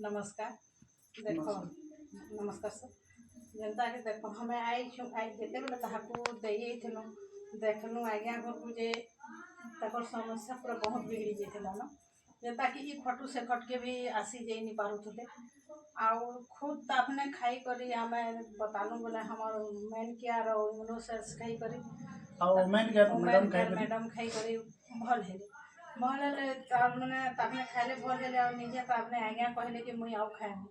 नमस्कार। देखो नमस्कार सर। जनता के देखो हमें आई जेते बेले ताहाकू देई थिलु देखनु आज्ञा घर को जे तकर समस्या पूरा बहुत बिगड़ी जेथिला न जनता कि ई खटू से खट के भी आसी जाई नहीं पारुथले आउ खुद आपने खाई करी हमें बतानु बोले हमर मेन केयर और इम्यूनोसेल्स खाई करी और मैडम खाई करी भल हेले भल हेले तारमाने तापने खाइले भल हेले और निजे तापने आज्ञा कहले कि मुई आउ खाएनी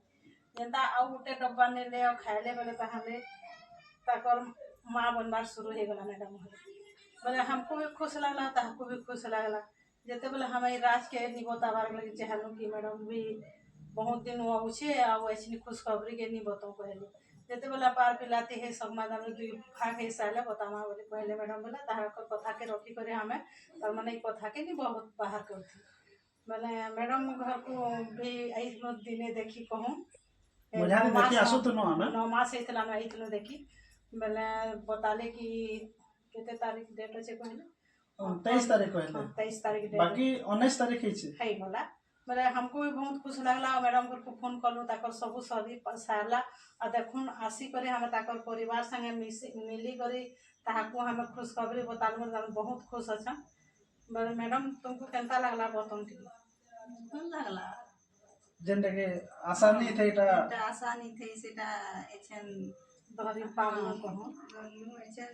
जेंता आउ गोटे डब्बा नेले और खाइले बोले ताहले ताकर माँ बनबार शुरू हो गला मैडम बोले हमको भी खुश लगला ताहको भी खुश लगला जेते बोले हम राज के नहीं बताबार लगे चाहलू कि मैडम भी बहुत दिन हुआ उछे आ ऐसी खुशखबरी के नहीं बताऊँ कहले जेते बोला पार पिलाते है सब मैडम दुई खा के साले बतामा बोले कहले मैडम बोला ताहकर कथा के रखी करे हमें तर माने कथा के नहीं बहुत बाहर करती बोले मैडम घर को भी आई दिने देखी कहूँ नौ मास होता आई देखी बोले बताले कि केते तारीख डेट अच्छे कहले 23 तारीख कहले 23 तारीख बाकी 19 तारीख है बोला बोले हमको भी बहुत खुश लगला मैडम को फोन कलु ताकर सबू सदी सारला आ देखुन आसी करे हमें ताकर परिवार संगे मिली करी ताहाको हमें खुशखबरी बतालु बहुत खुश अच्छा बोले मैडम तुमको केंता लगला बतन ठीक लगला जेंटा के आसानी थे এটা আসানি থেই সেটা এছেন धरी पावन कहूँ এছেন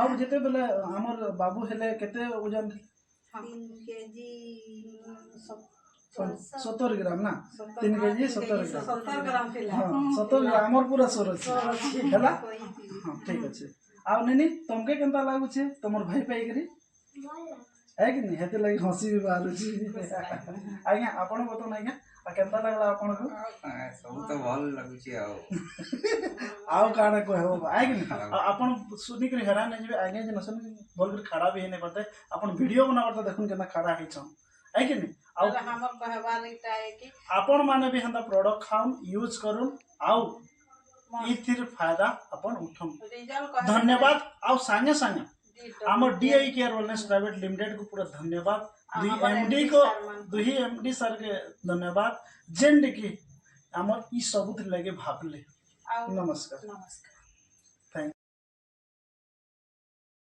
आउ जेते बेले हमर बाबू हेले केते ओजन 3 केजी 70 ग्राम ना 3 केजी 70 ग्राम थिला हां 70 ग्राम हमर पूरा सोरच हैला हां ठीक अछि आउ नेनी तुमके केंता लागु छे तमर भाई पाई करी है कि नहीं हेते लगी हंसी भी बाहर छी आज्ञा आपण बतन आज्ञा आ केंता लागला आपण को सब तो भल लागु छी आउ काना को हो आइ कि नहीं आपण सुनी कर हैरान नहीं जेबे आज्ञा जे नसन बोल कर खड़ा भी नहीं पड़ते आपण वीडियो बना पड़ता देखुन केना खड़ा है छन है कि नहीं आउ हमर कहबार इटा है कि आपण माने भी हंदा प्रोडक्ट खाउन यूज करूं आउ इथिर फायदा अपन उठम रिजल्ट धन्यवाद आउ संगे संगे आमर DI care wellness private limited को पूरा धन्यवाद दुही एमडी सर के धन्यवाद जेंड की आमर ई सबुत लगे भापले नमस्कार।